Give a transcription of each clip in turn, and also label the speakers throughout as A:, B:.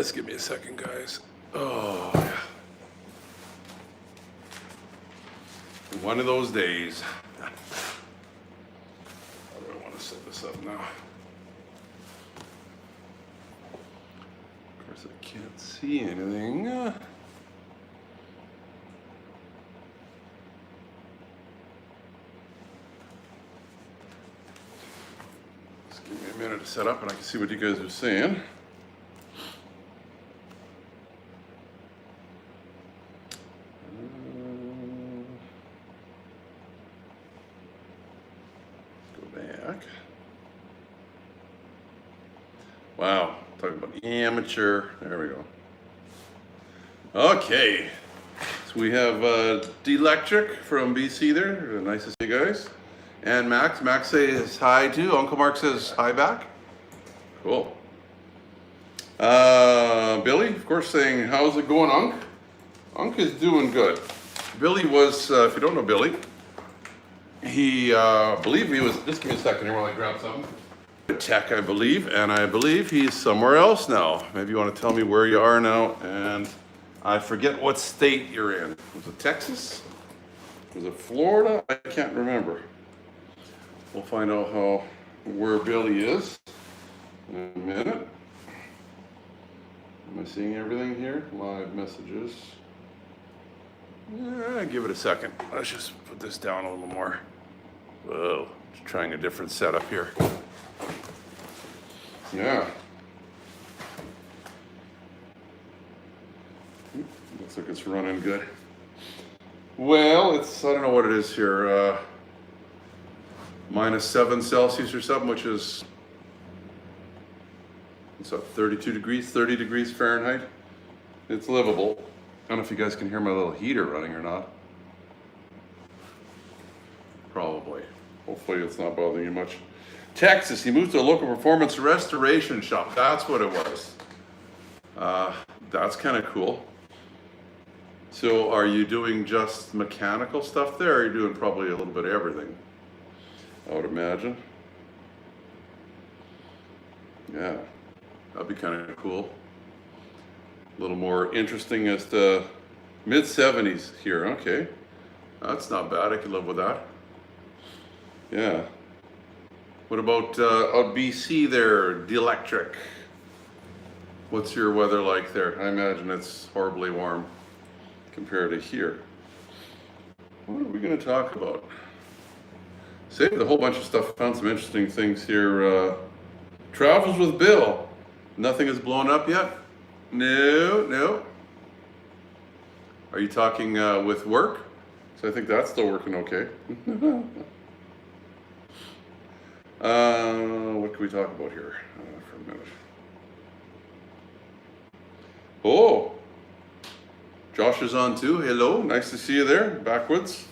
A: Just give me a second, guys. Oh, yeah. One of those days. How do I want to set this up now? Of course, I can't see anything. Just give me a minute to set up and I can see what you guys are saying. Wow, talking about amateur. There we go. Okay, so we have D-Electric from BC there. Nice to see you guys. And Max. Max says hi too. Uncle Mark says hi back. Cool. Billy, of course, saying how's it going, Unc? Unc is doing good. Billy was, if you don't know Billy, he, believe he was, just give me a second here while I grab something. Tech, I believe, and I believe he's somewhere else now. Maybe you want to tell me where you are now, and I forget what state you're in. Was it Texas? Was it Florida? I can't remember. We'll find out where Billy is in a minute. Am I seeing everything here? Live messages. Yeah, give it a second. Let's just put this down a little more. Whoa, just trying a different setup here. Yeah. Looks like it's running good. Well, it's, I don't know what it is here, -7 Celsius or something, which is, what's up, 32 degrees, 30 degrees Fahrenheit. It's livable. I don't know if you guys can hear my little heater running or not. Probably. Hopefully it's not bothering you much. Texas, he moved to a local performance restoration shop. That's what it was. That's kind of cool. So are you doing just mechanical stuff there, or are you doing probably a little bit of everything? I would imagine. Yeah, that'd be kind of cool. A little more interesting as to mid-70s here. Okay, that's not bad. I could live with that. Yeah. What about out BC there, D-Electric? What's your weather like there? I imagine it's horribly warm compared to here. What are we going to talk about? Saved a whole bunch of stuff, found some interesting things here. Travels with Bill. Nothing has blown up yet? No. Are you talking with work? So I think that's still working okay. What can we talk about here for a minute? Oh, Josh is on too. Hello, nice to see you there, backwoods.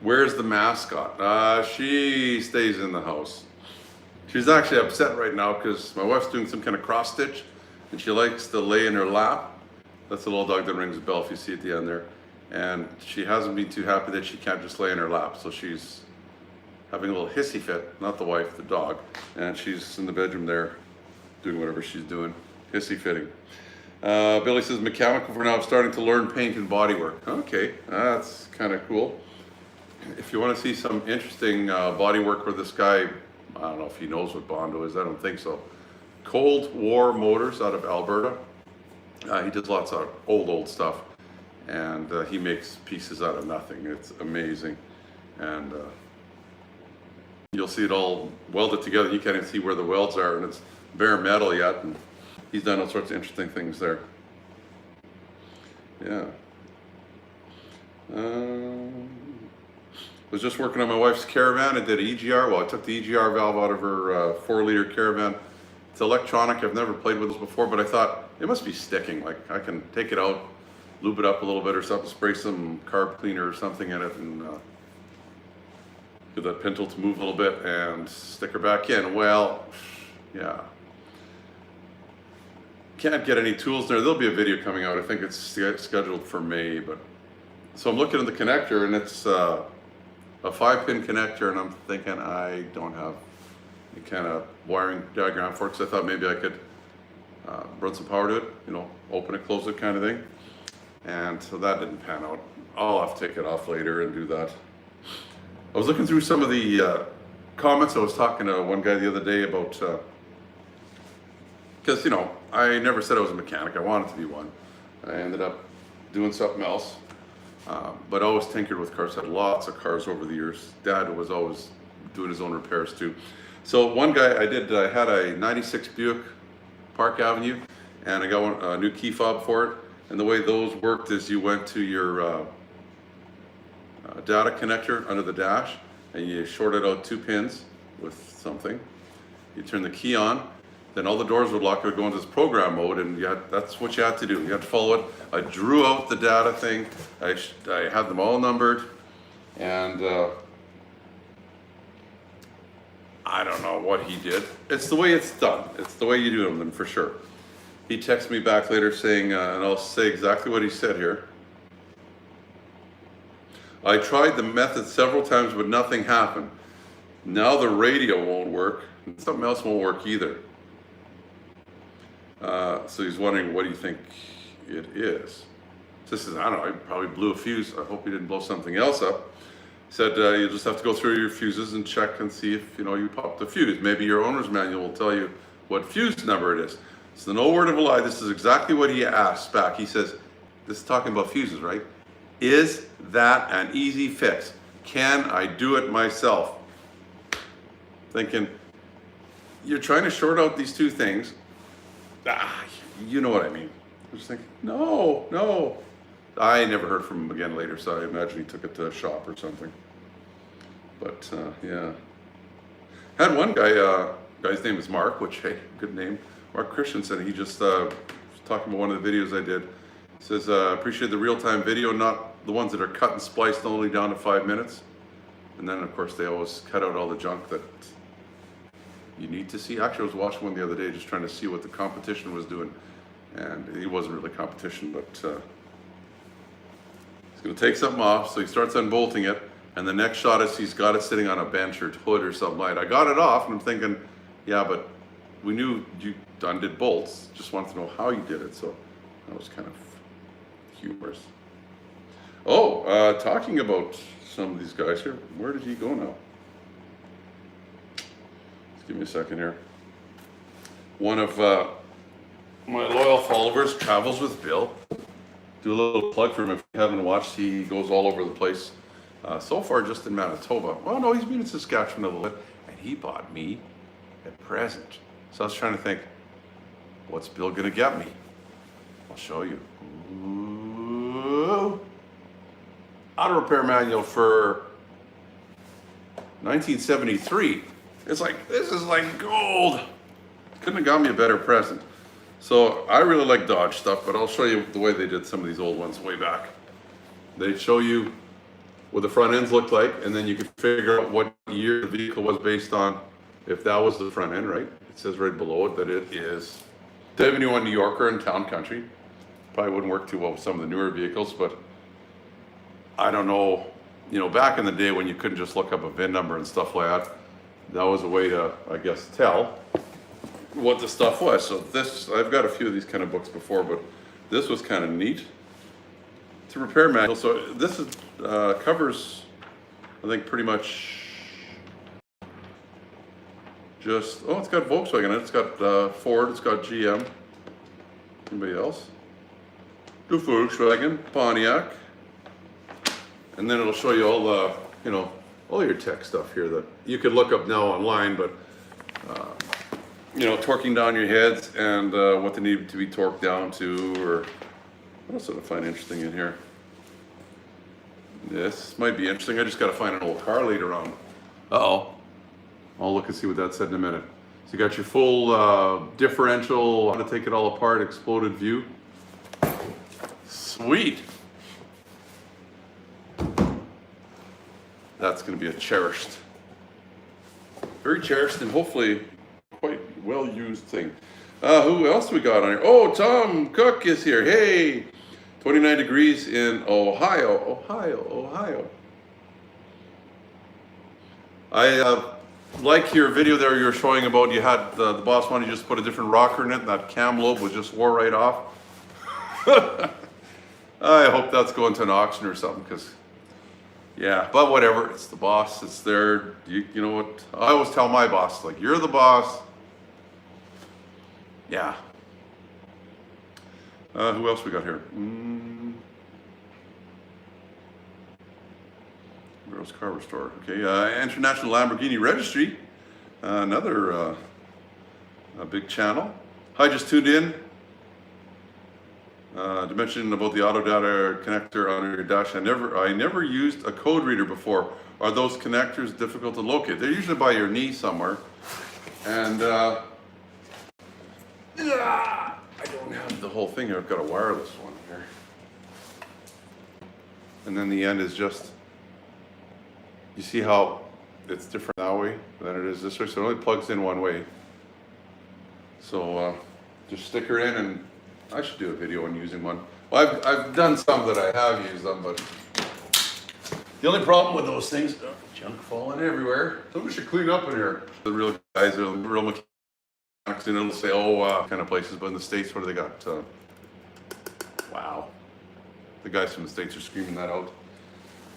A: Where's the mascot? She stays in the house. She's actually upset right now because my wife's doing some kind of cross stitch and she likes to lay in her lap. That's the little dog that rings the bell if you see at the end there. And she hasn't been too happy that she can't just lay in her lap. So she's having a little hissy fit, not the wife, the dog. And she's in the bedroom there doing whatever she's doing, hissy fitting. Billy says, mechanical for now, I'm starting to learn paint and body work. Okay, that's kind of cool. If you want to see some interesting body work where this guy, I don't know if he knows what Bondo is, I don't think so. Cold War Motors out of Alberta. He does lots of old stuff. And he makes pieces out of nothing. It's amazing. And you'll see it all welded together. You can't even see where the welds are, and it's bare metal yet. And he's done all sorts of interesting things there. Yeah. Was just working on my wife's Caravan. I did an EGR. Well, I took the EGR valve out of her 4-liter Caravan. It's electronic. I've never played with this before, but I thought it must be sticking. Like I can take it out, lube it up a little bit or something, spray some carb cleaner or something in it, and get that pintle to move a little bit and stick her back in. Well, yeah. Can't get any tools there. There'll be a video coming out. I think it's scheduled for May, but so I'm looking at the connector and it's a 5-pin connector, and I'm thinking I don't have any kind of wiring diagram for it, because I thought maybe I could run some power to it, open it, close it kind of thing. And so that didn't pan out. I'll have to take it off later and do that. I was looking through some of the comments. I was talking to one guy the other day about, because, I never said I was a mechanic. I wanted to be one. I ended up doing something else. But I always tinkered with cars. Had lots of cars over the years. Dad was always doing his own repairs too. So one guy I had a 96 Buick Park Avenue, and I got a new key fob for it. And the way those worked is you went to your data connector under the dash, and you shorted out 2 pins with something. You turn the key on, then all the doors would lock. It would go into this program mode, and that's what you had to do. You had to follow it. I drew out the data thing. I had them all numbered, and I don't know what he did. It's the way it's done. It's the way you do them, for sure. He texted me back later saying, and I'll say exactly what he said here. I tried the method several times, but nothing happened. Now the radio won't work, and something else won't work either. So he's wondering, what do you think it is? This is, I don't know, I probably blew a fuse. I hope he didn't blow something else up. He said, you just have to go through your fuses and check and see if, you popped the fuse. Maybe your owner's manual will tell you what fuse number it is. So no word of a lie, this is exactly what he asked back. He says, this is talking about fuses, right? Is that an easy fix? Can I do it myself? Thinking, you're trying to short out these 2 things. You know what I mean. I was thinking, no. I never heard from him again later, so I imagine he took it to a shop or something. But yeah. Had one guy, guy's name is Mark, which, hey, good name. Mark Christensen, he just was talking about one of the videos I did. He says, appreciate the real-time video, not the ones that are cut and spliced only down to 5 minutes. And then, of course, they always cut out all the junk that you need to see. Actually, I was watching one the other day just trying to see what the competition was doing. And he wasn't really competition, but he's going to take something off, so he starts unbolting it. And the next shot is he's got it sitting on a bench or hood or something like that. I got it off, and I'm thinking, yeah, but we knew you undid bolts. Just wanted to know how you did it, so that was kind of humorous. Oh, talking about some of these guys here, where did he go now? Just give me a second here. One of my loyal followers travels with Bill. Do a little plug for him if you haven't watched. He goes all over the place. So far, just in Manitoba. Oh no, he's been in Saskatchewan a little bit, and he bought me a present. So I was trying to think, what's Bill gonna get me? I'll show you. Ooh. Auto repair manual for 1973. It's like, this is like gold. Couldn't have got me a better present. So I really like Dodge stuff, but I'll show you the way they did some of these old ones way back. They show you what the front ends look like, and then you can figure out what year the vehicle was based on, if that was the front end, right? It says right below it that it is 71 New Yorker in town country. Probably wouldn't work too well with some of the newer vehicles, but I don't know, back in the day when you couldn't just look up a VIN number and stuff like that, that was a way to, I guess, tell what the stuff was. So this, I've got a few of these kind of books before, but this was kind of neat. It's a repair manual. So this is, covers, I think, pretty much just, oh, it's got Volkswagen in it. It's got Ford, it's got GM. Anybody else? Do Volkswagen, Pontiac. And then it'll show you all the, all your tech stuff here that you could look up now online, but, torquing down your heads and what they need to be torqued down to, or what else did I find interesting in here? This might be interesting. I just got to find an old car later on. Uh-oh. I'll look and see what that said in a minute. So you got your full differential, how to take it all apart, exploded view. Sweet. That's going to be a cherished, very cherished and hopefully quite well used thing. Who else we got on here? Oh, Tom Cook is here. Hey, 29 degrees in Ohio. I like your video there you were showing about you had the boss wanted you just put a different rocker in it, and that cam lobe was just wore right off. I hope that's going to an auction or something, because yeah, but whatever, it's the boss, it's there. You know what, I always tell my boss, like, you're the boss. Yeah. Who else we got here? Girls Car Store. Okay, International Lamborghini Registry. Another a big channel. Hi, just tuned in. To mention about the auto data connector on your dash. I never used a code reader before. Are those connectors difficult to locate? They're usually by your knee somewhere. And I don't have the whole thing here. I've got a wireless one here. And then the end is just, you see how it's different that way than it is this way? So it only plugs in one way. So just stick her in, and I should do a video on using one. Well, I've done some that I have used them, but the only problem with those things, junk falling everywhere. Somebody should clean up in here. The real guys, the real mechanics, and it'll say, oh, kind of places, but in the States, what do they got? Wow. The guys from the States are screaming that out.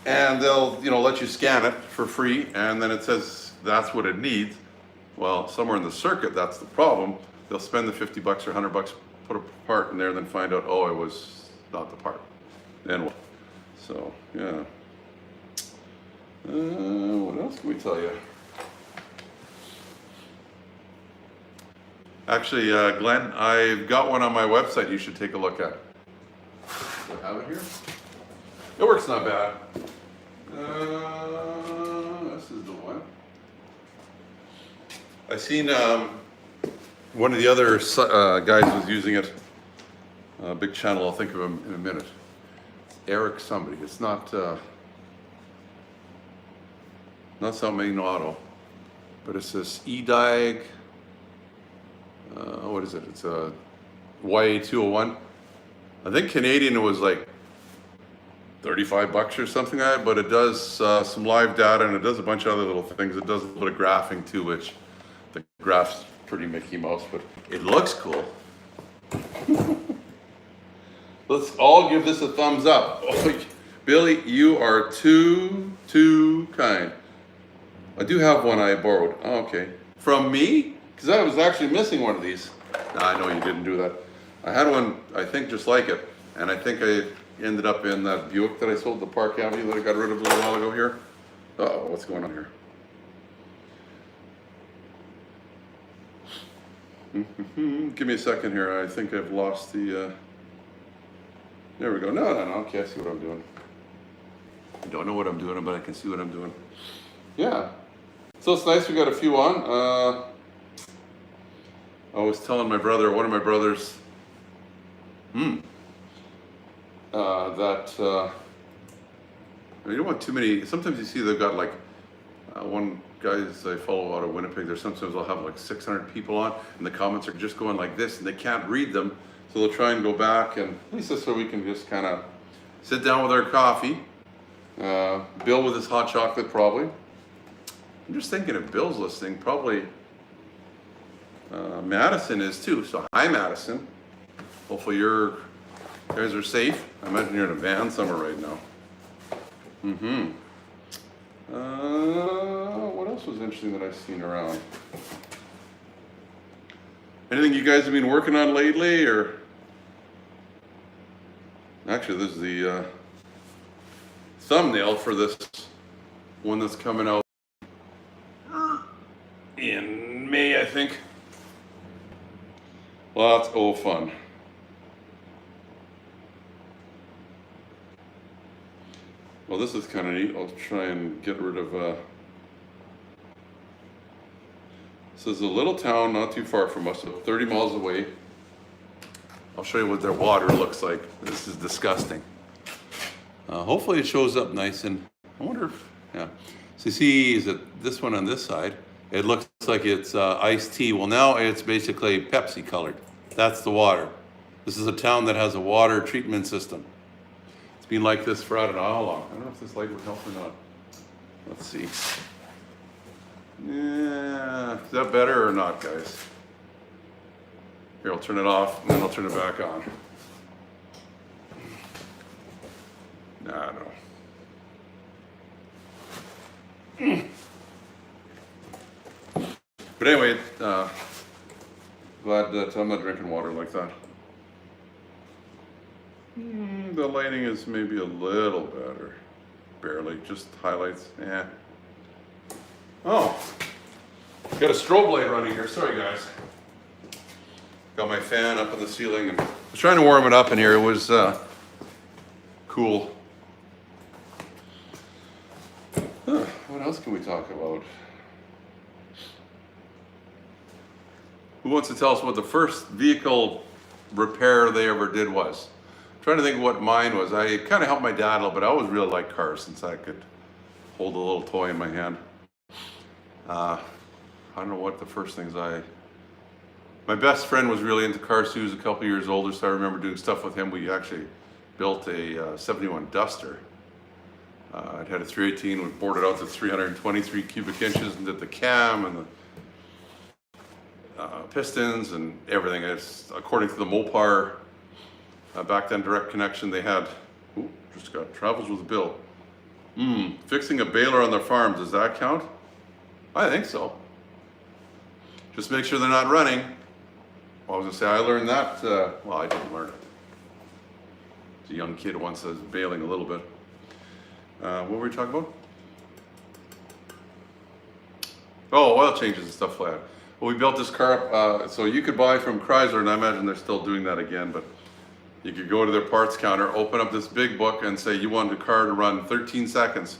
A: And they'll, let you scan it for free, and then it says that's what it needs. Well, somewhere in the circuit, that's the problem. They'll spend the $50 or $100, put a part in there, and then find out, oh, it was not the part. Then what? So, yeah. What else can we tell you? Actually, Glenn, I've got one on my website you should take a look at. Do I have it here? It works not bad. This is the one. I seen one of the other guys was using it. Big channel, I'll think of him in a minute. Eric somebody. It's not something auto, but it's this E-Diag. What is it? It's a YA201. I think Canadian was like $35 or something like that, but it does some live data, and it does a bunch of other little things. It does a little bit of graphing too, which the graph's pretty Mickey Mouse, but it looks cool. Let's all give this a thumbs up. Oh, Billy, you are too kind. I do have one I borrowed. Oh, okay. From me? Because I was actually missing one of these. Nah, I know you didn't do that. I had one, I think, just like it, and I think I ended up in that Buick that I sold the Park Avenue that I got rid of a little while ago here. Uh-oh, what's going on here? Give me a second here. I think I've lost the, there we go. No. Okay, I see what I'm doing. I don't know what I'm doing, but I can see what I'm doing. Yeah. So it's nice we got a few on. I was telling my brother, one of my brothers, that you don't want too many. Sometimes you see they've got like one guys I follow out of Winnipeg. There's sometimes they'll have like 600 people on, and the comments are just going like this, and they can't read them, so they'll try and go back, and at least this way we can just kind of sit down with our coffee. Bill with his hot chocolate probably. I'm just thinking if Bill's listening, probably Madison is too. So hi, Madison. Hopefully you guys are safe. I imagine you're in a van somewhere right now. What else was interesting that I've seen around? Anything you guys have been working on lately, or? Actually, this is the thumbnail for this one that's coming out in May, I think. Lots of fun. Well, this is kind of neat. I'll try and get rid of, this is a little town not too far from us, so 30 miles away. I'll show you what their water looks like. This is disgusting. Hopefully it shows up nice, and I wonder if, yeah. So you see, is it this one on this side? It looks like it's iced tea. Well, now it's basically Pepsi colored. That's the water. This is a town that has a water treatment system. It's been like this for I don't know how long. I don't know if this light would help or not. Let's see. Yeah, is that better or not, guys? Here, I'll turn it off and then I'll turn it back on. Nah, no. But anyway, glad that I'm not drinking water like that. The lighting is maybe a little better. Barely, just highlights. Yeah. Oh, got a strobe light running here. Sorry, guys. Got my fan up on the ceiling and I was trying to warm it up in here. It was cool. What else can we talk about? Who wants to tell us what the first vehicle repair they ever did was? I'm trying to think of what mine was. I kind of helped my dad a little bit. I always really liked cars since I could hold a little toy in my hand. I don't know what the first things my best friend was really into cars. He was a couple years older, so I remember doing stuff with him. We actually built a 71 Duster. It had a 318, we bored it out to 323 cubic inches and did the cam and the pistons and everything. It's according to the Mopar, back then direct connection, they had, just got travels with Bill. Fixing a baler on their farm, does that count? I think so. Just make sure they're not running. Well, I was gonna say, I learned that, well, I didn't learn it. As a young kid once I was bailing a little bit. What were we talking about? Oh, oil changes and stuff like that. Well, we built this car up, so you could buy from Chrysler, and I imagine they're still doing that again, but you could go to their parts counter, open up this big book and say you want a car to run 13 seconds.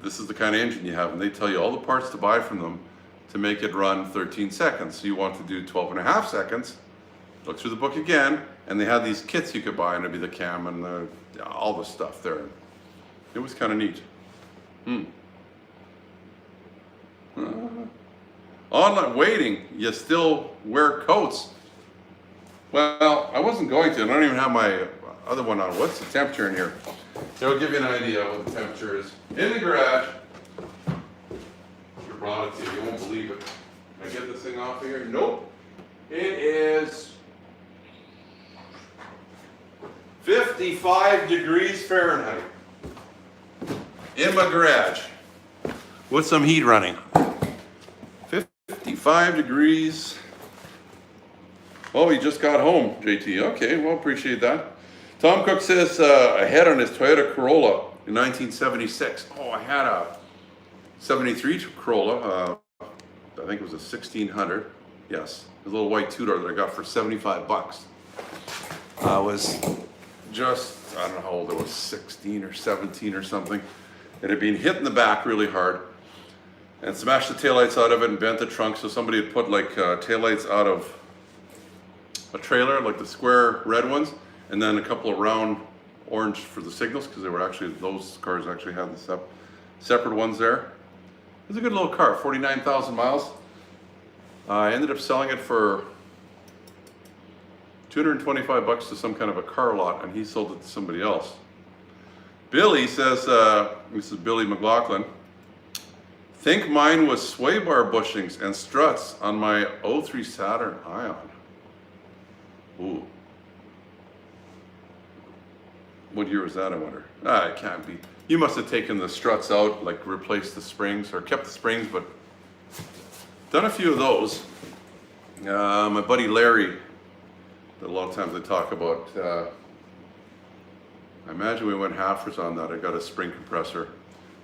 A: This is the kind of engine you have, and they tell you all the parts to buy from them to make it run 13 seconds. So you want to do 12 and a half seconds, look through the book again, and they had these kits you could buy, and it'd be the cam and all the stuff there. It was kind of neat. Online waiting, you still wear coats. Well, I wasn't going to. I don't even have my other one on. What's the temperature in here? It'll give you an idea of what the temperature is. In the garage, I brought it to you. You won't believe it. Can I get this thing off of here? Nope. It is 55 degrees Fahrenheit. In my garage. With some heat running. 55 degrees. Oh, he just got home, JT. Okay, well, appreciate that. Tom Cook says ahead on his Toyota Corolla in 1976. Oh, I had a 73 Corolla. I think it was a 1600. Yes, a little white two-door that I got for 75 bucks. I was just, I don't know how old I was, 16 or 17 or something. It had been hit in the back really hard and smashed the taillights out of it and bent the trunk. So somebody had put like taillights out of a trailer, like the square red ones, and then a couple of round orange for the signals, because they were actually, those cars actually had the separate ones there. It was a good little car, 49,000 miles. I ended up selling it for 225 bucks to some kind of a car lot, and he sold it to somebody else. Billy says, this is Billy McLaughlin, think mine was sway bar bushings and struts on my 03 Saturn Ion. Ooh. What year was that, I wonder? It can't be. You must have taken the struts out, like replaced the springs, or kept the springs, but done a few of those. My buddy Larry, that a lot of times I talk about, I imagine we went halfers on that. I got a spring compressor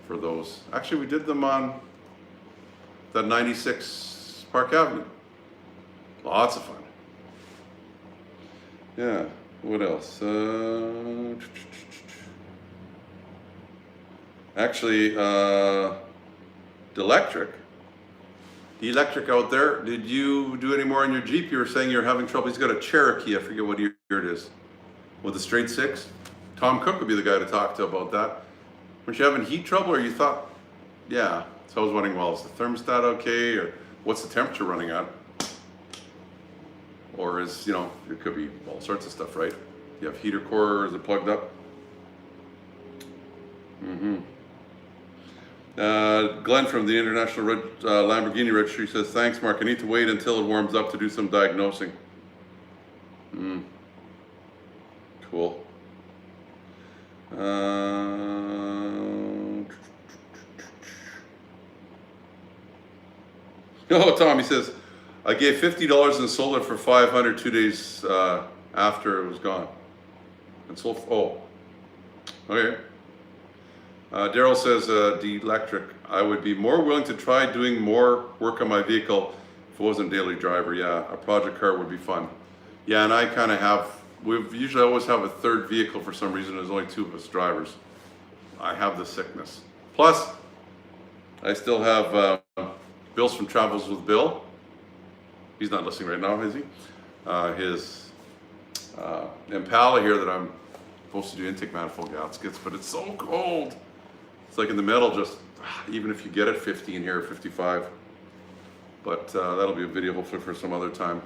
A: for those. Actually, we did them on that 96 Park Avenue. Lots of fun. Yeah, what else? Actually, the electric out there, did you do any more on your Jeep? You were saying you're having trouble. He's got a Cherokee, I forget what year it is, with a straight six. Tom Cook would be the guy to talk to about that. Weren't you having heat trouble, or you thought, yeah. So I was wondering, well, is the thermostat okay, or what's the temperature running at? Or is, you know, it could be all sorts of stuff, right? You have heater core, or is it plugged up? Glenn from the International Lamborghini Registry says, thanks, Mark. I need to wait until it warms up to do some diagnosing. Cool. Oh, Tom, he says, I gave $50 and sold it for $500 2 days after it was gone. And sold, okay. Daryl says, the electric, I would be more willing to try doing more work on my vehicle if it wasn't daily driver. Yeah, a project car would be fun. Yeah, and I kind of have, we've usually always have a third vehicle for some reason. There's only 2 of us drivers. I have the sickness. Plus, I still have Bill's from Travels with Bill. He's not listening right now, is he? His Impala here that I'm supposed to do intake manifold gaskets, but it's so cold. It's like in the middle, just even if you get it 50 in here, 55. But that'll be a video hopefully for some other time.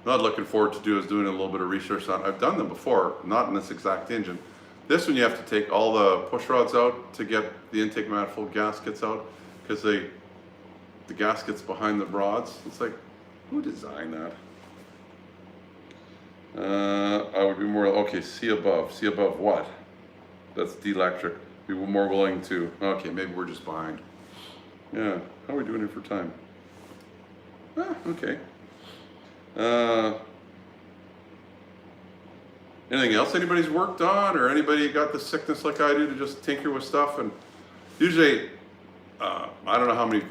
A: Not looking forward to doing a little bit of research on. I've done them before, not in this exact engine. This one you have to take all the push rods out to get the intake manifold gaskets out, because the gaskets behind the rods. It's like, who designed that? I would be more, okay, see above. See above what? That's the electric. We were more willing to, okay, maybe we're just behind. Yeah, how are we doing here for time? Okay. Anything else anybody's worked on, or anybody got the sickness like I do to just tinker with stuff? And usually, I don't know how many,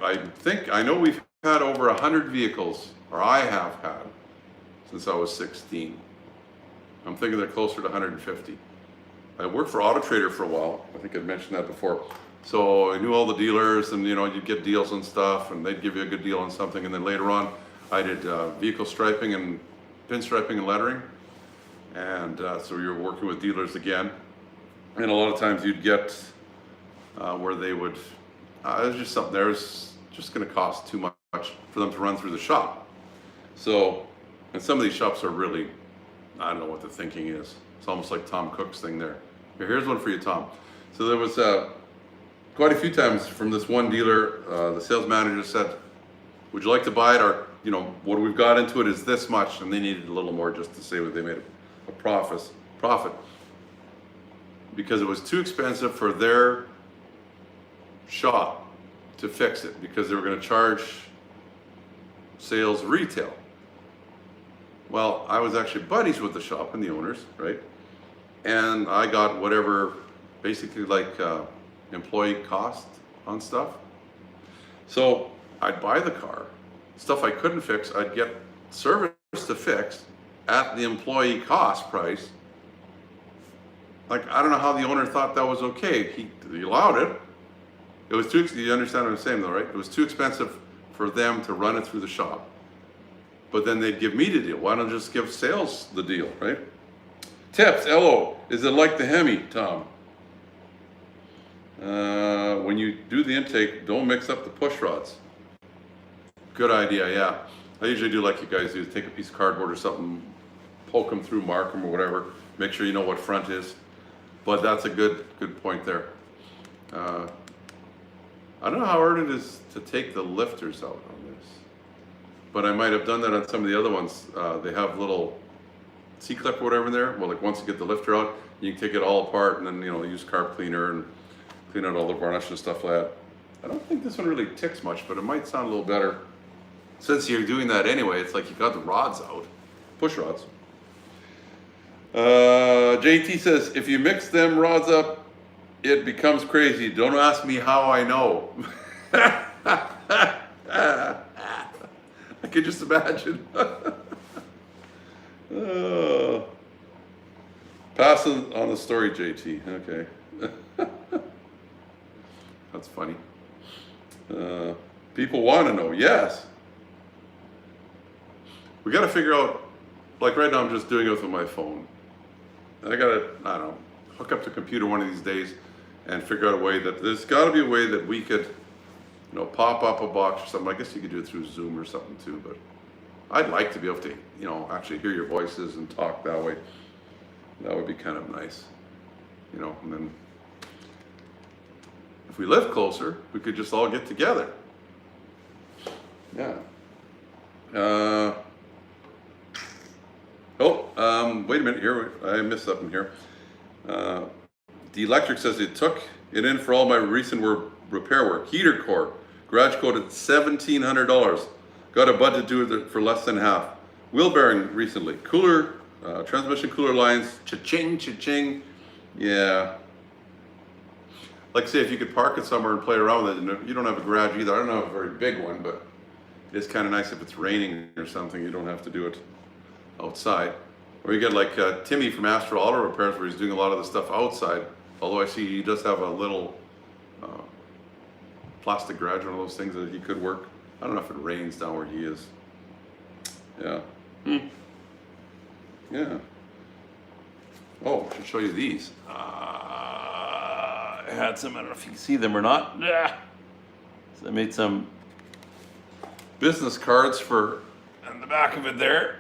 A: I know we've had over 100 vehicles, or I have had, since I was 16. I'm thinking they're closer to 150. I worked for Auto Trader for a while. I think I'd mentioned that before. So I knew all the dealers, and you'd get deals on stuff, and they'd give you a good deal on something. And then later on, I did vehicle striping and pinstriping and lettering. And so you were working with dealers again. And a lot of times you'd get where they would, there's just something there is just going to cost too much for them to run through the shop. So, and some of these shops are really, I don't know what the thinking is. It's almost like Tom Cook's thing there. Here's one for you, Tom. So there was quite a few times from this one dealer, the sales manager said, would you like to buy it? Or, what we've got into it is this much, and they needed a little more just to say that they made a profit. Because it was too expensive for their shop to fix it, because they were going to charge sales retail. Well, I was actually buddies with the shop and the owners, right? And I got whatever, basically like employee cost on stuff. So I'd buy the car, stuff I couldn't fix, I'd get service to fix at the employee cost price. Like, I don't know how the owner thought that was okay. He allowed it. It was too, you understand what I'm saying though, right? It was too expensive for them to run it through the shop. But then they'd give me the deal. Why don't you just give sales the deal, right? Tips, hello. Is it like the Hemi, Tom? When you do the intake, don't mix up the push rods. Good idea, yeah. I usually do like you guys do, take a piece of cardboard or something, poke them through, mark them or whatever, make sure you know what front is. But that's a good point there. I don't know how hard it is to take the lifters out on this, but I might have done that on some of the other ones. They have little C-clip or whatever in there. Well, like once you get the lifter out, you can take it all apart and then, use carb cleaner and clean out all the varnish and stuff like that. I don't think this one really ticks much, but it might sound a little better. Since you're doing that anyway, it's like you got the rods out, push rods. JT says, if you mix them rods up, it becomes crazy. Don't ask me how I know. I could just imagine. Passing on the story, JT. Okay. That's funny. People want to know. Yes. We got to figure out, like right now I'm just doing it with my phone. I got to, I don't know, hook up to a computer one of these days and figure out a way that, there's got to be a way that we could, pop up a box or something. I guess you could do it through Zoom or something too, but I'd like to be able to, actually hear your voices and talk that way. That would be kind of nice, and then if we live closer, we could just all get together. Yeah. Wait a minute here. I missed something here. The electric says it took it in for all my recent repair work. Heater core, garage quoted $1,700. Got a budget to do it for less than half. Wheel bearing recently. Cooler, transmission cooler lines. Cha-ching, cha-ching. Yeah. Like say if you could park it somewhere and play around with it, and you don't have a garage either. I don't have a very big one, but it's kind of nice if it's raining or something. You don't have to do it outside. Or you get like Timmy from Astro Auto Repairs, where he's doing a lot of the stuff outside. Although I see he does have a little plastic garage, one of those things that he could work. I don't know if it rains down where he is. Yeah. Yeah. Oh, I should show you these. I had some, I don't know if you can see them or not. Yeah. So I made some business cards for, on the back of it there.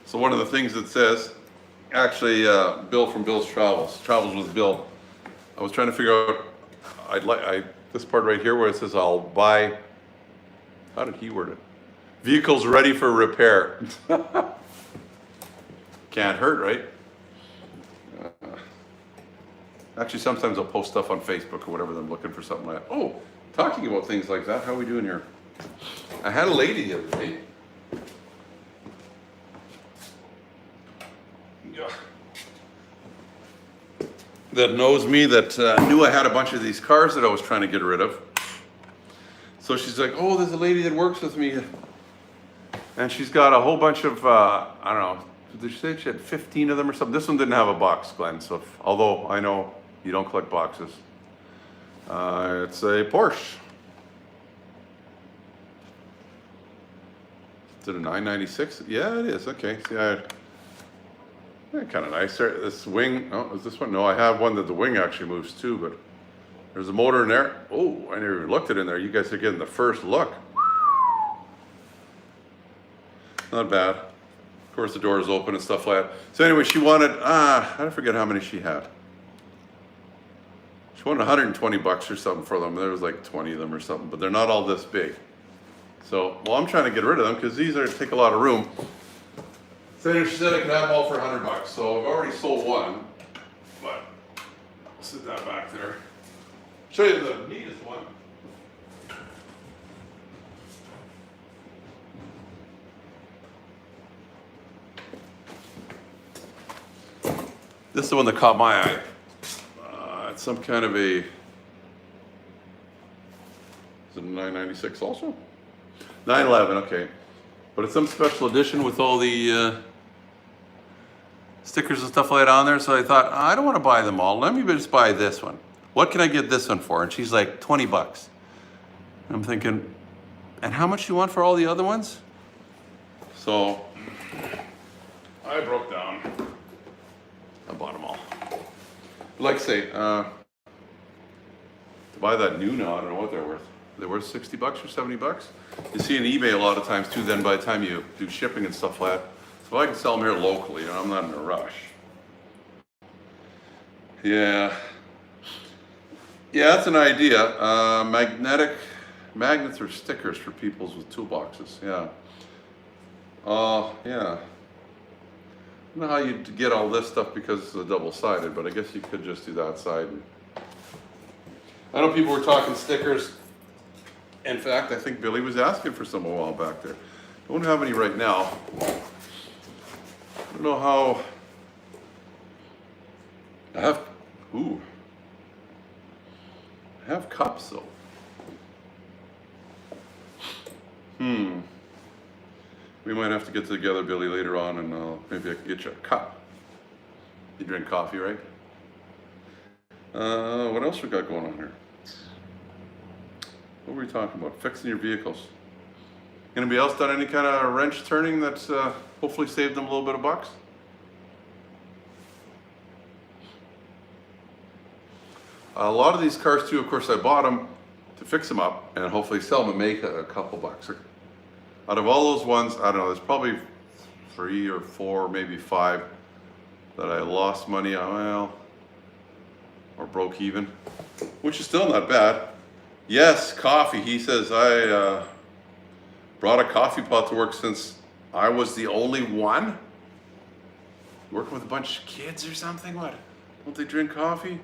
A: So one of the things that says, actually, Bill from Bill's Travels with Bill. I was trying to figure out, this part right here where it says I'll buy, how did he word it? Vehicles ready for repair. Can't hurt, right? Actually, sometimes I'll post stuff on Facebook or whatever, I'm looking for something like that. Oh, talking about things like that, how are we doing here? I had a lady the other day. That knows me, that knew I had a bunch of these cars that I was trying to get rid of. So she's like, oh, there's a lady that works with me. And she's got a whole bunch of, I don't know, did she say she had 15 of them or something? This one didn't have a box, Glenn, so although I know you don't collect boxes. It's a Porsche. Is it a 996? Yeah, it is. Okay. See, kind of nice. This wing, oh, is this one? No, I have one that the wing actually moves too, but there's a motor in there. Oh, I never even looked it in there. You guys are getting the first look. Not bad. Of course, the door is open and stuff like that. So anyway, she wanted, I forget how many she had. She wanted 120 bucks or something for them. There was like 20 of them or something, but they're not all this big. So, well, I'm trying to get rid of them because these take a lot of room. So she said I could have them all for 100 bucks. So I've already sold one, but I'll sit that back there. Show you the neatest one. This is the one that caught my eye. It's some kind of a, is it a 996 also? 911, okay. But it's some special edition with all the stickers and stuff like that on there. So I thought, I don't want to buy them all. Let me just buy this one. What can I get this one for? And she's like, 20 bucks. And I'm thinking, and how much do you want for all the other ones? So I broke down. I bought them all. Like I say, to buy that new now, I don't know what they're worth. They're worth 60 bucks or 70 bucks. You see an eBay a lot of times too, then by the time you do shipping and stuff like that. So I can sell them here locally, I'm not in a rush. Yeah. Yeah, that's an idea. Magnets or stickers for people's with toolboxes, yeah. Yeah. I don't know how you get all this stuff because it's a double-sided, but I guess you could just do that side. I know people were talking stickers. In fact, I think Billy was asking for some a while back there. Don't have any right now. I don't know how. I have cups though. We might have to get together, Billy, later on, and maybe I can get you a cup. You drink coffee, right? What else we got going on here? What were we talking about? Fixing your vehicles. Anybody else done any kind of wrench turning that's hopefully saved them a little bit of bucks? A lot of these cars too, of course, I bought them to fix them up and hopefully sell them and make a couple bucks. Out of all those ones, I don't know, there's probably 3 or 4, maybe 5 that I lost money on, well, or broke even. which is still not bad. Yes, coffee. He says, I brought a coffee pot to work since I was the only one. Working with a bunch of kids or something? What? Don't they drink coffee?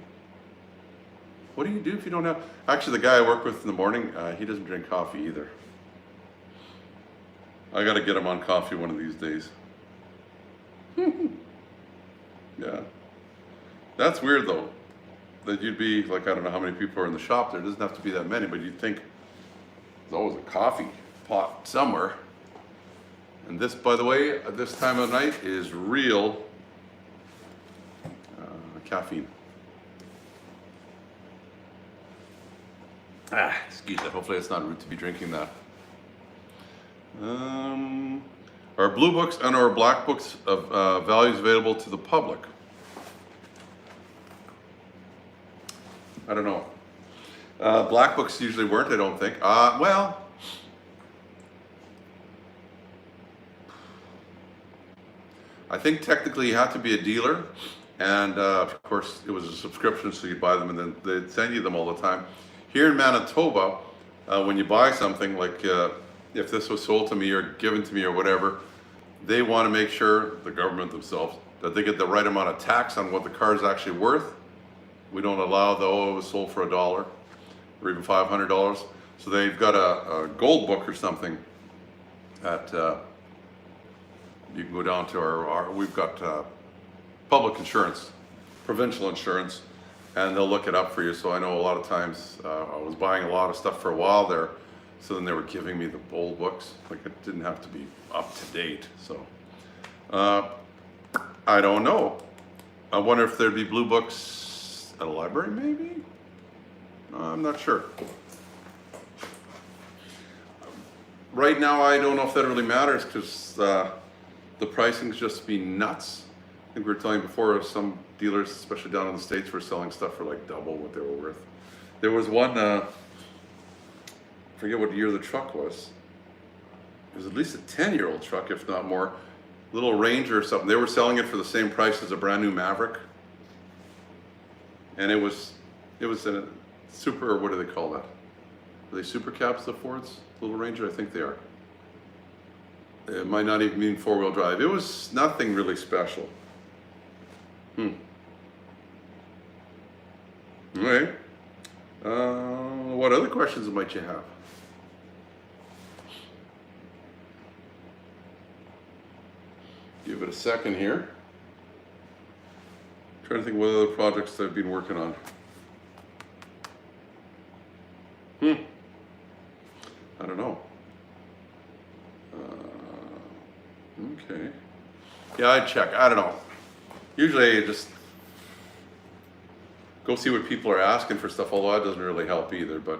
A: What do you do if you don't have... Actually, the guy I work with in the morning, he doesn't drink coffee either. I got to get him on coffee one of these days. Yeah. That's weird though. That you'd be like, I don't know how many people are in the shop there. It doesn't have to be that many, but you'd think there's always a coffee pot somewhere. And this, by the way, at this time of night is real caffeine. Excuse me. Hopefully it's not rude to be drinking that. Are blue books and or black books of values available to the public? I don't know. Black books usually weren't, I don't think. Well, I think technically you have to be a dealer, and of course it was a subscription, so you buy them and then they'd send you them all the time. Here in Manitoba, when you buy something, like if this was sold to me or given to me or whatever, they want to make sure, the government themselves, that they get the right amount of tax on what the car is actually worth. We don't allow the, oh, it was sold for $1 or even $500. So they've got a gold book or something that you can go down to our we've got public insurance, provincial insurance, and they'll look it up for you. So I know a lot of times I was buying a lot of stuff for a while there, so then they were giving me the old books. Like it didn't have to be up to date. So I don't know. I wonder if there'd be blue books at a library, maybe? I'm not sure. Right now, I don't know if that really matters because the pricing's just been nuts. I think we were telling before, some dealers, especially down in the States, were selling stuff for like double what they were worth. There was one, I forget what year the truck was. It was at least a 10-year-old truck, if not more. Little Ranger or something. They were selling it for the same price as a brand new Maverick. And it was a super, or what do they call that? Are they super cabs, the Fords? Little Ranger, I think they are. It might not even mean four-wheel drive. It was nothing really special. Okay. What other questions might you have? Give it a second here. Trying to think what other projects I've been working on. I don't know. Okay. Yeah, I'd check. I don't know. Usually I just go see what people are asking for stuff, although that doesn't really help either, but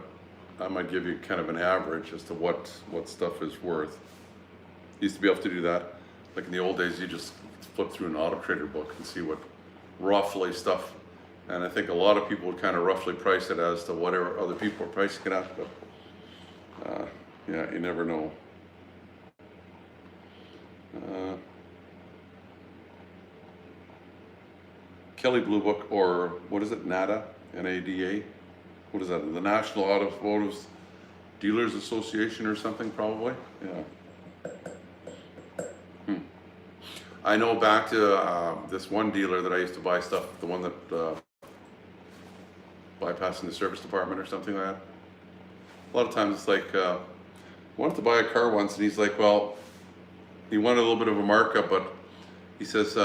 A: I might give you kind of an average as to what stuff is worth. Used to be able to do that. Like in the old days, you just flip through an Auto Trader book and see what roughly stuff, and I think a lot of people would kind of roughly price it as to whatever other people are pricing it at, but yeah, you never know. Kelly Blue Book, or what is it, NADA, N-A-D-A? What is that, the National Automotive Dealers Association or something, probably? Yeah. I know back to this one dealer that I used to buy stuff, the one that bypassing the service department or something like that. A lot of times it's like, wanted to buy a car once, and he's like, well, he wanted a little bit of a markup, but he says,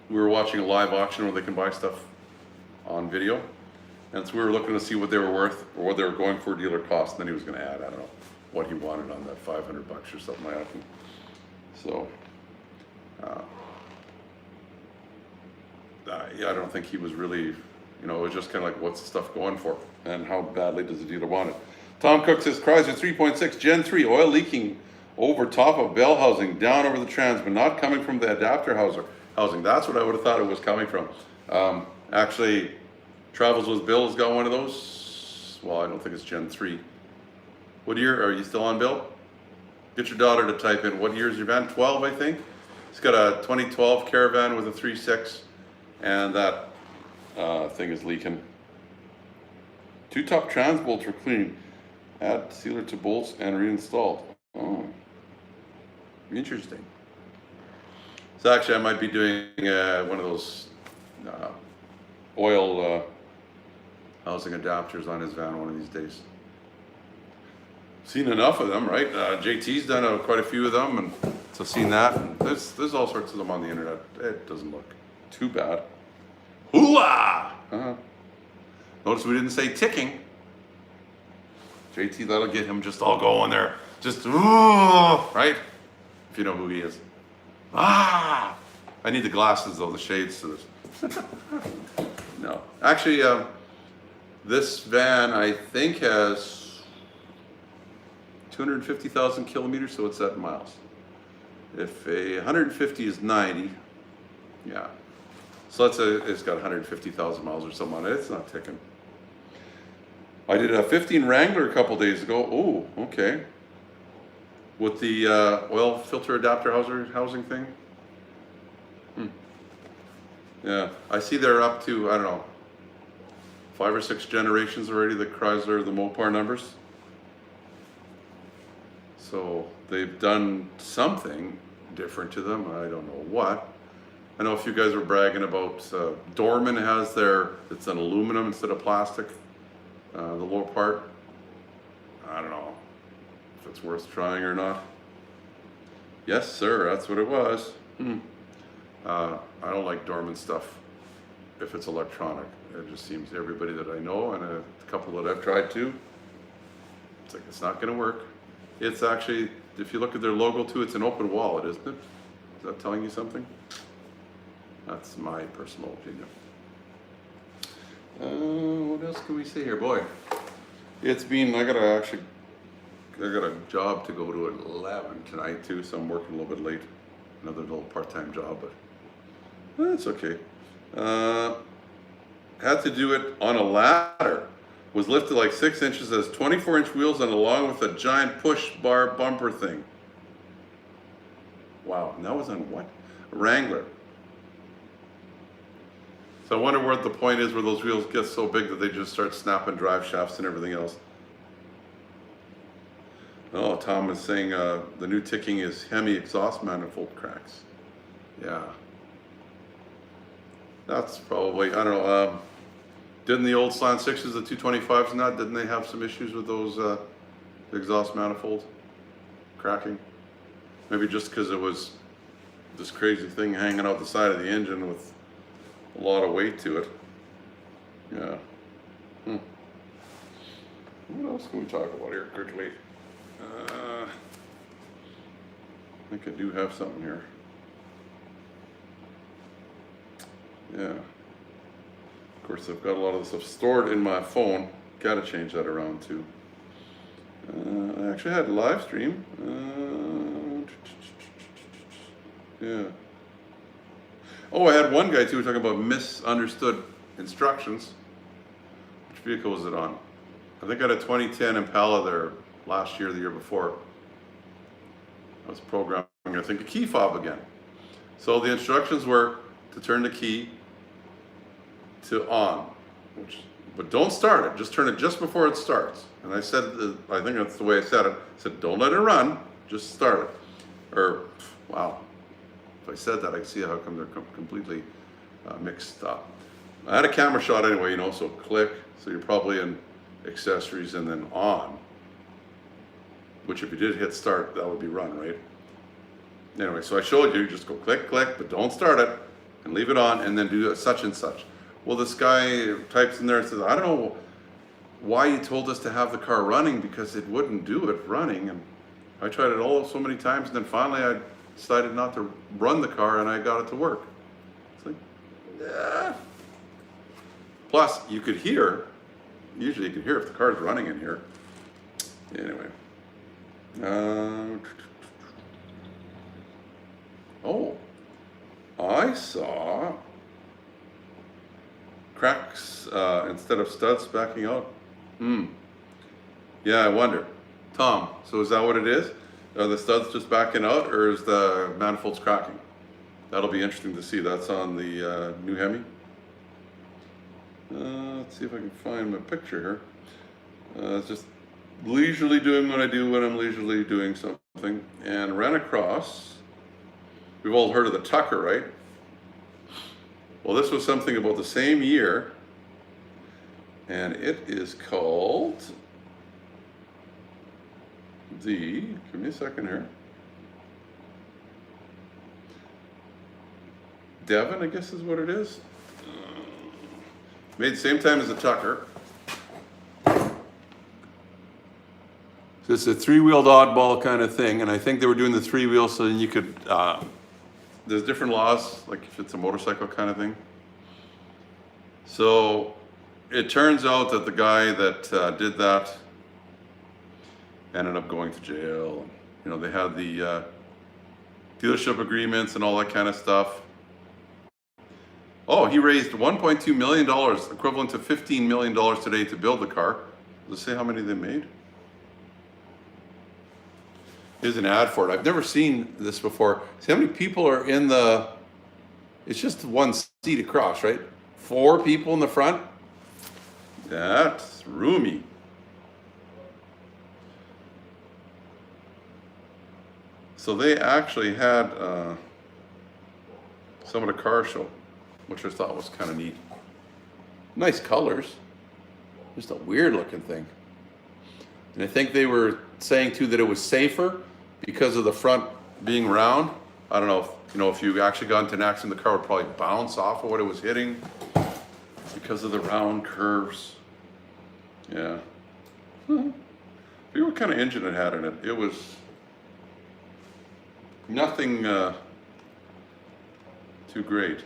A: we were watching a live auction where they can buy stuff on video, and so we were looking to see what they were worth or what they were going for dealer cost, and then he was going to add, I don't know, what he wanted on that, $500 or something like that. So, yeah, I don't think he was really, you know, it was just kind of like, what's the stuff going for, and how badly does the dealer want it? Tom Cook says, Chrysler 3.6 Gen 3, oil leaking over top of bell housing, down over the trans, but not coming from the adapter housing. That's what I would have thought it was coming from. Actually, Travels with Bill has got one of those. Well, I don't think it's Gen 3. What year, are you still on, Bill? Get your daughter to type in, what year is your van? 12, I think. It's got a 2012 Caravan with a 3.6, and that thing is leaking. Two top trans bolts were cleaned. Add sealer to bolts and reinstalled. Oh, interesting. So actually, I might be doing one of those oil housing adapters on his van one of these days. Seen enough of them, right? JT's done quite a few of them, and so seen that. And there's all sorts of them on the internet. It doesn't look too bad. Hooah! Notice we didn't say ticking. JT, that'll get him just all going there. Just, right? If you know who he is. I need the glasses though, the shades to this. No. Actually, this van, I think, has 250,000 kilometers, so it's at miles. If a 150 is 90, yeah. So let's say it's got 150,000 miles or something on it. It's not ticking. I did a 15 Wrangler a couple days ago. Oh, okay. With the oil filter adapter housing thing. Yeah, I see they're up to, I don't know, 5 or 6 generations already, the Chrysler, the Mopar numbers. So they've done something different to them. I don't know what. I know a few guys were bragging about Dorman has it's an aluminum instead of plastic, the lower part. I don't know if it's worth trying or not. Yes, sir, that's what it was. I don't like Dorman stuff if it's electronic. It just seems everybody that I know and a couple that I've tried too, it's like it's not going to work. It's actually, if you look at their logo too, it's an open wallet, isn't it? Is that telling you something? That's my personal opinion. What else can we say here? Boy, it's been, I got a job to go to at 11 tonight too, so I'm working a little bit late. Another little part-time job, but that's okay. Had to do it on a ladder. Was lifted like 6 inches, has 24-inch wheels and along with a giant push bar bumper thing. Wow, and that was on what? A Wrangler. So I wonder what the point is where those wheels get so big that they just start snapping drive shafts and everything else. Oh, Tom is saying the new ticking is Hemi exhaust manifold cracks. Yeah. That's probably, I don't know, didn't the old Slant 6s, the 225s and that, didn't they have some issues with those exhaust manifold cracking? Maybe just because it was this crazy thing hanging out the side of the engine with a lot of weight to it. Yeah. What else can we talk about here quickly? I think I do have something here. Yeah. Of course, I've got a lot of this stuff stored in my phone. Got to change that around too. I actually had a live stream. Yeah. Oh, I had one guy too talking about misunderstood instructions. Which vehicle was it on? I think I had a 2010 Impala there last year, the year before. I was programming, I think, a key fob again. So the instructions were to turn the key to on, but don't start it. Just turn it just before it starts. And I said, I think that's the way I said it. I said, don't let it run, just start it. Or, wow, if I said that, I can see how come they're completely mixed up. I had a camera shot anyway, you know, so click. So you're probably in accessories and then on. Which if you did hit start, that would be run, right? Anyway, so I showed you, just go click, click, but don't start it, and leave it on, and then do such and such. Well, this guy types in there and says, I don't know why you told us to have the car running, because it wouldn't do it running. And I tried it all so many times, and then finally I decided not to run the car, and I got it to work. It's like, yeah. Plus, you could hear, usually you can hear if the car's running in here. Anyway. Oh, I saw cracks instead of studs backing out. Yeah, I wonder. Tom, so is that what it is? Are the studs just backing out, or is the manifolds cracking? That'll be interesting to see. That's on the new Hemi. let's see if I can find my picture here. It's just leisurely doing what I do when I'm leisurely doing something, and ran across, we've all heard of the Tucker, right? Well, this was something about the same year, and it is called give me a second here. Devon, I guess is what it is. Made the same time as the Tucker. So it's a three-wheeled oddball kind of thing, and I think they were doing the three-wheel so then you could, there's different laws, like if it's a motorcycle kind of thing. So it turns out that the guy that did that ended up going to jail. You know, they had the dealership agreements and all that kind of stuff. Oh, he raised $1.2 million, equivalent to $15 million today to build the car. Does it say how many they made? Here's an ad for it. I've never seen this before. See how many people are in the, it's just one seat across, right? 4 people in the front. That's roomy. So they actually had some of the car show, which I thought was kind of neat. Nice colors. Just a weird looking thing. And I think they were saying too that it was safer because of the front being round. I don't know if, you know, if you actually got into an accident, the car would probably bounce off of what it was hitting because of the round curves. Yeah. What kind of engine it had in it. It was nothing too great.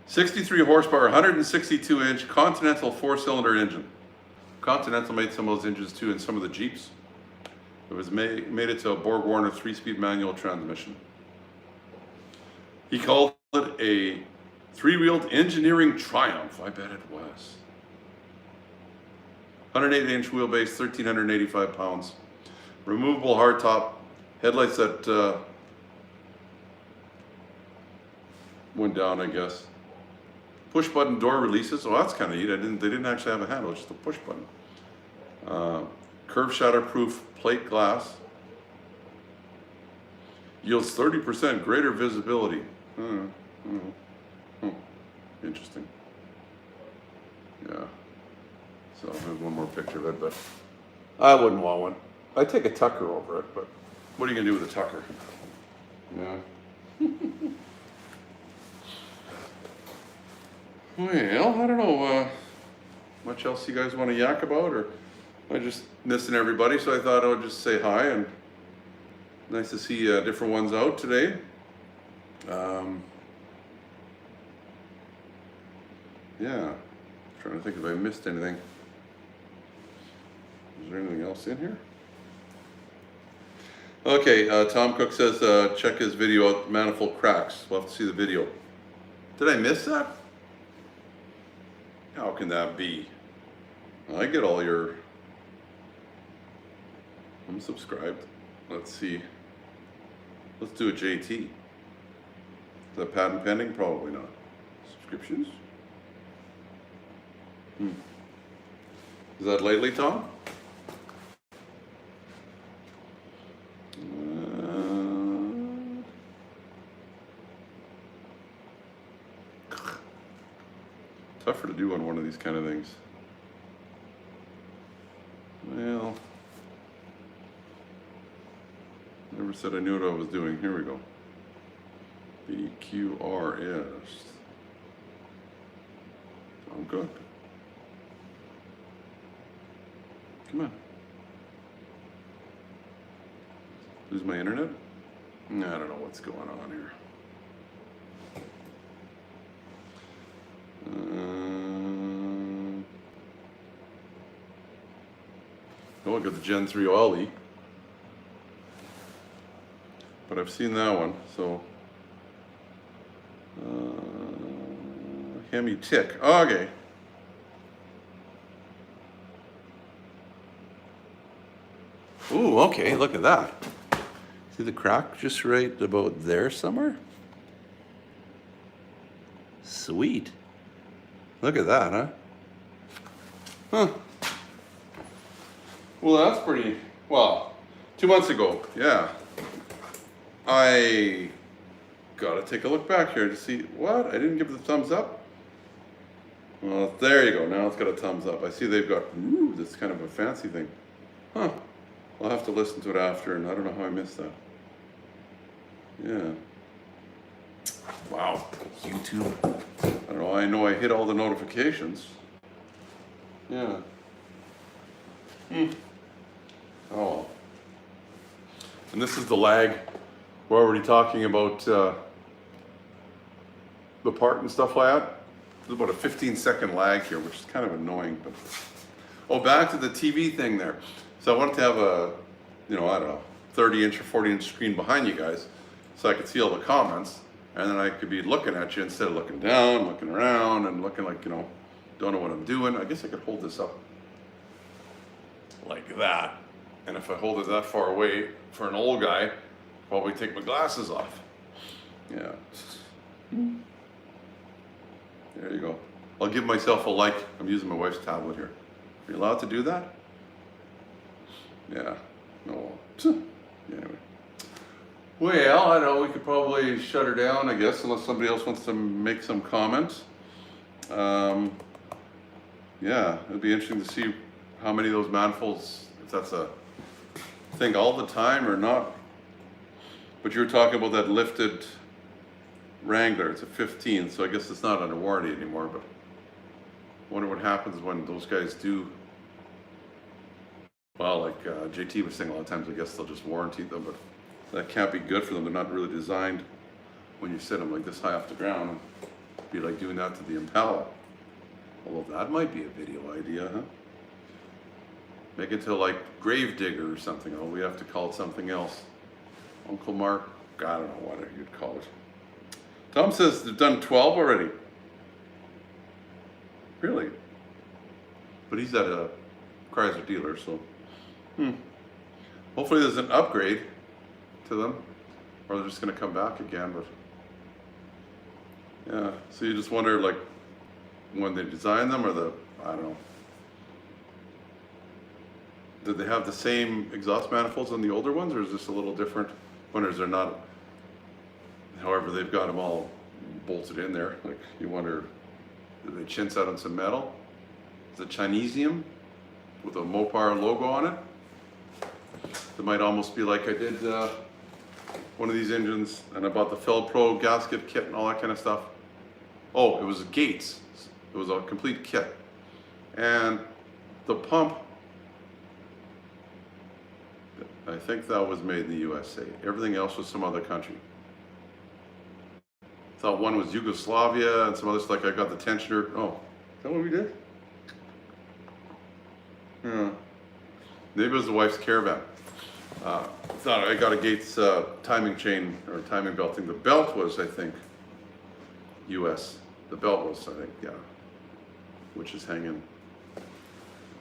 A: 63 horsepower, 162-inch Continental 4-cylinder engine. Continental made some of those engines too in some of the Jeeps. It was made it to a Borg Warner 3-speed manual transmission. He called it a 3-wheeled engineering triumph. I bet it was. 108-inch wheelbase, 1,385 pounds. Removable hardtop, headlights that went down, I guess. Push button door releases. Oh, that's kind of neat. They didn't actually have a handle, just a push button. Curve shatterproof plate glass. Yields 30% greater visibility. Interesting. Yeah. So there's one more picture of it, but I wouldn't want one. I'd take a Tucker over it, but what are you gonna do with a Tucker? Yeah. Well, I don't know much else you guys want to yak about, or am I just missing everybody? So I thought I would just say hi, and nice to see different ones out today. Yeah, trying to think if I missed anything. Is there anything else in here? Okay, Tom Cook says check his video out, Manifold Cracks. We'll have to see the video. Did I miss that? How can that be? I get all your... I'm subscribed. Let's see. Let's do a JT. Is that patent pending? Probably not. Subscriptions? Is that lately, Tom? Tougher to do on one of these kind of things. Well, never said I knew what I was doing. Here we go. BQRS. I'm good. Come on. Lose my internet? I don't know what's going on here. Oh, I got the Gen 3 Ollie. But I've seen that one, so. Hemi Tick. Oh, okay. Ooh, okay, look at that. See the crack just right about there somewhere? Sweet. Look at that, huh? Huh. Well, that's pretty, well, 2 months ago, yeah. I gotta take a look back here to see, what? I didn't give it the thumbs up? Well, there you go, now it's got a thumbs up. I see they've got, ooh, this kind of a fancy thing. Huh. I'll have to listen to it after, and I don't know how I missed that. Yeah. Wow. YouTube. I don't know, I know I hit all the notifications. Yeah. Oh well. And this is the lag. We're already talking about the part and stuff like that. There's about a 15-second lag here, which is kind of annoying. But oh, back to the TV thing there. So I wanted to have a, I don't know, 30-inch or 40-inch screen behind you guys, so I could see all the comments, and then I could be looking at you instead of looking down, looking around, and looking like, don't know what I'm doing. I guess I could hold this up like that. And if I hold it that far away, for an old guy, I'll probably take my glasses off. Yeah. There you go. I'll give myself a like. I'm using my wife's tablet here. Are you allowed to do that? Yeah. No. Anyway. Well, I know we could probably shut her down, I guess, unless somebody else wants to make some comments. Yeah, it'd be interesting to see how many of those manifolds, if that's a thing all the time or not. But you were talking about that lifted Wrangler. It's a 15, so I guess it's not under warranty anymore. But I wonder what happens when those guys do. Well, like JT was saying, a lot of times I guess they'll just warranty them, but that can't be good for them. They're not really designed when you set them like this high off the ground. It'd be like doing that to the Impala. Although that might be a video idea, huh? Make it to like Gravedigger or something. Oh, we have to call it something else. Uncle Mark, I don't know what you'd call it. Tom says they've done 12 already. Really? But he's at a Chrysler dealer, so. Hopefully there's an upgrade to them, or they're just going to come back again. But yeah, so you just wonder, like, when they designed them, or I don't know. Did they have the same exhaust manifolds on the older ones, or is this a little different? Wonders they're not. However, they've got them all bolted in there. Like, you wonder, did they chintz out on some metal? Is it Chinesium with a Mopar logo on it? It might almost be like I did one of these engines, and I bought the Felpro gasket kit and all that kind of stuff. Oh, it was Gates. It was a complete kit. And the pump, I think that was made in the USA. Everything else was some other country. I thought one was Yugoslavia and some others, like I got the tensioner. Oh, is that what we did? Yeah. Maybe it was the wife's caravan. Thought I got a Gates timing chain or timing belt thing. The belt was, I think, US. The belt was, I think, yeah, which is hanging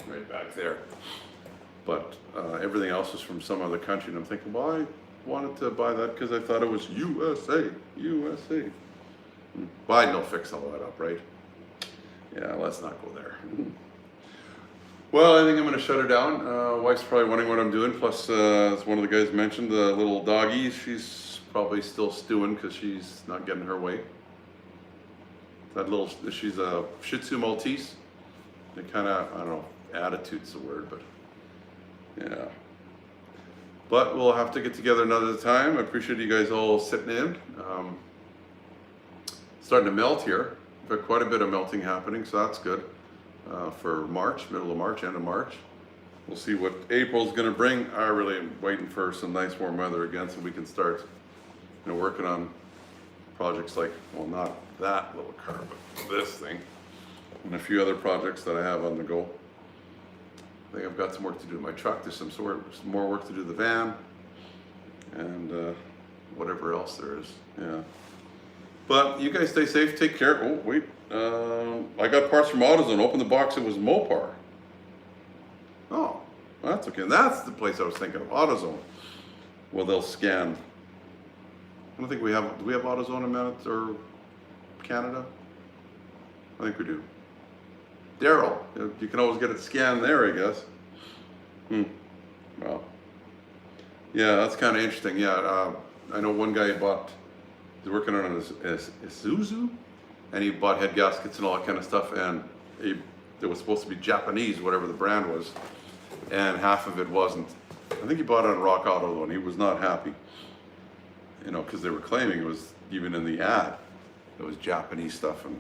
A: right back there. But everything else is from some other country, and I'm thinking, well, I wanted to buy that because I thought it was USA, USA. Biden will fix all that up, right? Yeah, let's not go there. Well, I think I'm going to shut her down. Wife's probably wondering what I'm doing. Plus, as one of the guys mentioned, the little doggie, she's probably still stewing because she's not getting her way. That little, she's a Shih Tzu Maltese. They kind of, I don't know, attitude's the word, but yeah. But we'll have to get together another time. I appreciate you guys all sitting in. Starting to melt here. We've got quite a bit of melting happening, so that's good. For March, middle of March, end of March. We'll see what April's going to bring. I really am waiting for some nice warm weather again so we can start working on projects like, well, not that little car, but this thing. And a few other projects that I have on the go. I think I've got some work to do in my truck. There's some more work to do the van. And whatever else there is, yeah. But you guys stay safe, take care. Oh, wait. I got parts from AutoZone. Open the box, it was Mopar. Oh, well, that's okay. And that's the place I was thinking of, AutoZone. Well, they'll scan. I don't think we have, do we have AutoZone in Manitoba or Canada? I think we do. Daryl, you can always get it scanned there, I guess. Well, yeah, that's kind of interesting. Yeah, I know one guy he's working on a Isuzu, and he bought head gaskets and all that kind of stuff, and it was supposed to be Japanese, whatever the brand was, and half of it wasn't. I think he bought it on Rock Auto though, and he was not happy, you know, because they were claiming it was, even in the ad, it was Japanese stuff, and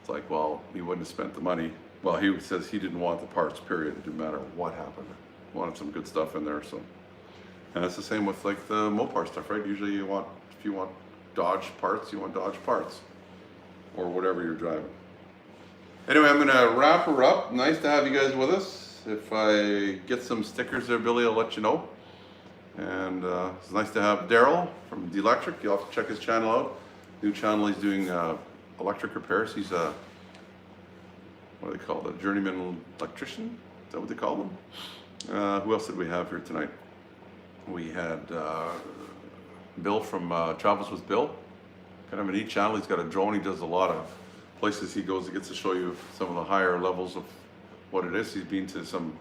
A: it's like, well, he wouldn't have spent the money. Well, he says he didn't want the parts, period. It didn't matter what happened. He wanted some good stuff in there, so. And it's the same with like the Mopar stuff, right? Usually if you want Dodge parts, you want Dodge parts, or whatever you're driving. Anyway, I'm gonna wrap her up. Nice to have you guys with us. If I get some stickers there, Billy, I'll let you know. And it's nice to have Daryl from D-Electric. You'll have to check his channel out. New channel, he's doing electric repairs. He's a, what do they call it, a journeyman electrician? Is that what they call them? Who else did we have here tonight? We had Bill from Travels with Bill. Kind of a neat channel. He's got a drone. He does a lot of places he goes. He gets to show you some of the higher levels of what it is. He's been to some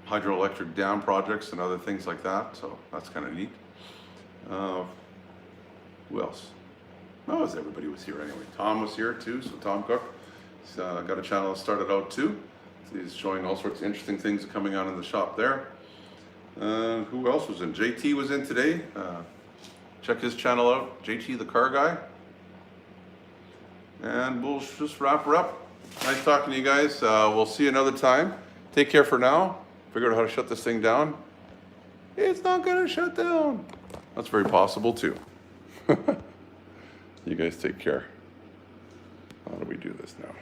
A: hydroelectric dam projects and other things like that. So that's kind of neat. Who else? No, everybody was here anyway. Tom was here too. So Tom Cook. He's got a channel that started out too. So he's showing all sorts of interesting things coming on in the shop there. Who else was in? JT was in today. Check his channel out, JT the Car Guy. And we'll just wrap her up. Nice talking to you guys. We'll see you another time. Take care for now. Figured out how to shut this thing down. It's not gonna shut down. That's very possible too. You guys take care. How do we do this now?